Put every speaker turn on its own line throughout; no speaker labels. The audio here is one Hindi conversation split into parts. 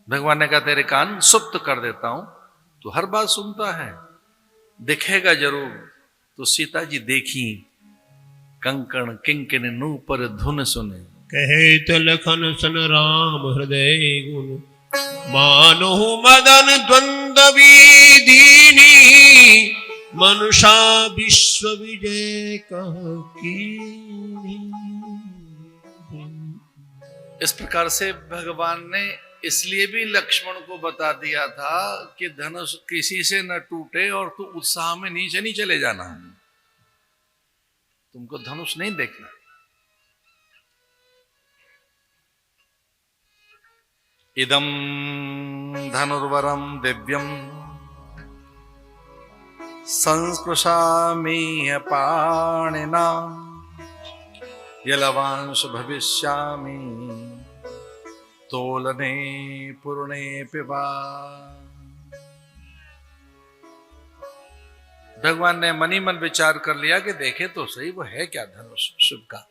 भगवान ने कहा तेरे कान सुप्त कर देता हूं, तो हर बात सुनता है, दिखेगा जरूर। तो सीता जी देखी, कंकण किंकिन नूपुर धुन सुने।
कहे लखन सन राम हृदय गुण, मानो मदन द्वंद्व दीनी, मनुषा विश्व विजय कह कीनी।
इस प्रकार से भगवान ने इसलिए भी लक्ष्मण को बता दिया था कि धनुष किसी से न टूटे और तू उत्साह में नीचे नहीं चले जाना, तुमको धनुष नहीं देखना। इदं धनुर्वरम दिव्यम संस्पृशामि पाणिना, यलवांश भविष्यामि तोलने पूर्णे पिबा। भगवान ने मनी मन विचार कर लिया कि देखे तो सही वो है क्या धनुष शुभ का।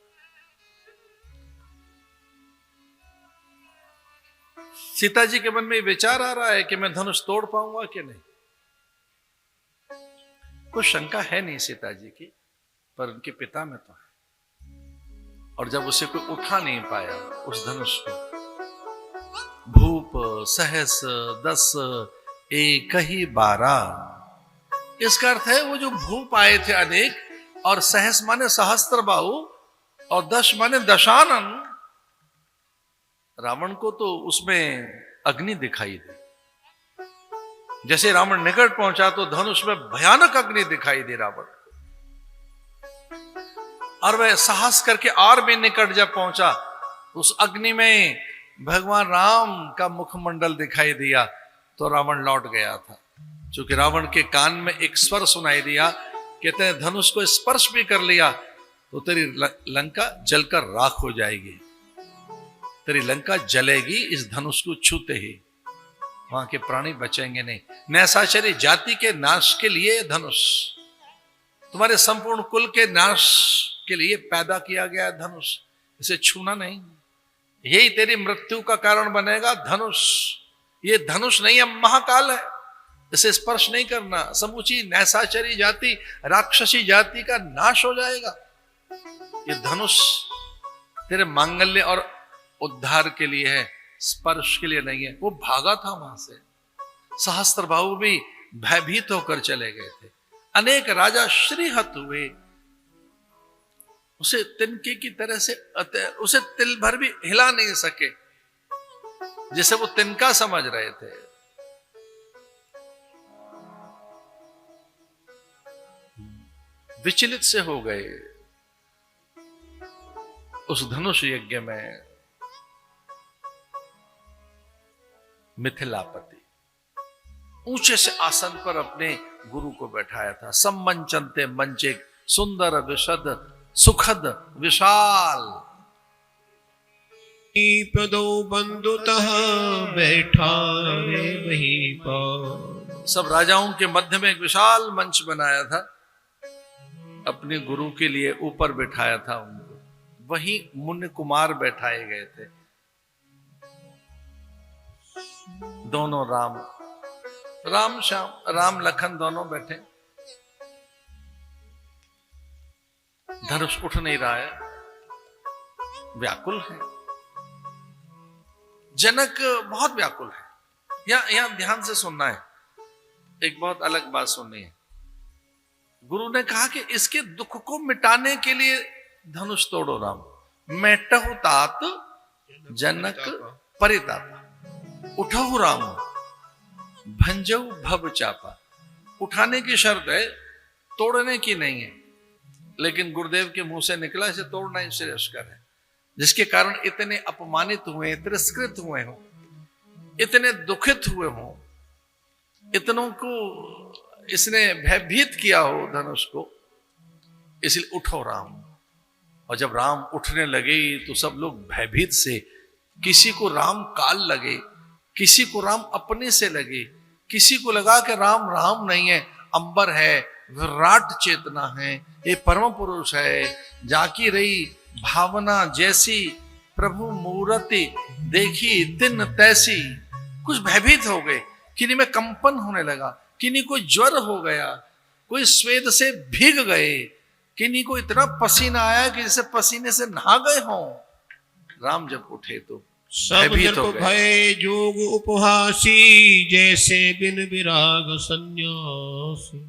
सीता जी के मन में विचार आ रहा है कि मैं धनुष तोड़ पाऊंगा कि नहीं। कुछ शंका है नहीं सीता जी की, पर उनके पिता में तो है। और जब उसे कोई उठा नहीं पाया उस धनुष को, भूप सहस 10 एक ही 12, इसका अर्थ है वो जो भूप आए थे अनेक, और सहस माने सहस्त्र बाहु, और 10 माने दशानन। रावण को तो उसमें अग्नि दिखाई दी, जैसे रावण निकट पहुंचा तो धनुष में भयानक अग्नि दिखाई दे रावण, और वह साहस करके और भी निकट जब पहुंचा उस अग्नि में भगवान राम का मुखमंडल दिखाई दिया, तो रावण लौट गया था। क्योंकि रावण के कान में एक स्वर सुनाई दिया, कहते हैं धनुष को स्पर्श भी कर लिया तो तेरी लंका जलकर राख हो जाएगी, तेरी लंका जलेगी इस धनुष को छूते ही, वहां के प्राणी बचेंगे नहीं। नैसाचरी जाति के नाश के लिए धनुष, तुम्हारे संपूर्ण कुल के नाश के लिए पैदा किया गया धनुष, इसे छूना नहीं, यही तेरी मृत्यु का कारण बनेगा धनुष। ये धनुष नहीं है, महाकाल है, इसे स्पर्श नहीं करना, समूची नैसाचरी जाति राक्षसी जाति का नाश हो जाएगा। ये धनुष तेरे मांगल्य और उद्धार के लिए है, स्पर्श के लिए नहीं है। वो भागा था वहां से, सहस्त्रबाहु भी भयभीत होकर चले गए थे, अनेक राजा श्रीहत हुए, उसे तिनके की तरह से उसे तिल भर भी हिला नहीं सके, जिसे वो तिनका समझ रहे थे। विचलित से हो गए उस धनुष यज्ञ में। मिथिलापति ऊंचे से आसन पर अपने गुरु को बैठाया था। सम्मंचनते मंचे सुंदर विशद सुखद विशाल,
पदो बंधुतः बैठा रे वहीं पर।
सब राजाओं के मध्य में एक विशाल मंच बनाया था, अपने गुरु के लिए ऊपर बैठाया था उनको, वहीं मुनि कुमार बैठाए गए थे। दोनों राम श्याम, राम लखन दोनों बैठे। धनुष उठ नहीं रहा है, व्याकुल है। जनक बहुत व्याकुल है। यहां ध्यान से सुनना है, एक बहुत अलग बात सुननी है। गुरु ने कहा कि इसके दुख को मिटाने के लिए धनुष तोड़ो राम। मेटहु तात जनक परिताप, उठहु राम भंजहु भव चापा। उठाने की शर्त है, तोड़ने की नहीं है। लेकिन गुरुदेव के मुंह से निकला इसे तोड़ना ही श्रेयस्कर है, जिसके कारण इतने अपमानित हुए, तिरस्कृत हुए हो, इतने दुखित हुए हो, इतनों को इसने भयभीत किया हो धनुष को, इसलिए उठो राम। और जब राम उठने लगे तो सब लोग भयभीत से, किसी को राम काल लगे, किसी को राम अपने से लगे, किसी को लगा कि राम राम नहीं है, अंबर है, विराट चेतना है, ये परम पुरुष है। जाकी रही भावना जैसी, प्रभु मूर्ति देखी तिन तैसी, कुछ भयभीत हो गए, किन्हीं में कंपन होने लगा, किन्हीं को ज्वर हो गया, कोई स्वेद से भीग गए, किन्हीं को इतना पसीना आया कि जैसे पसीने से नहा गए हों। राम जब उठे तो
सब
भयभीत हो
नृप
गए।
भय जोग उपहासी, जैसे बिन विराग सन्यासी।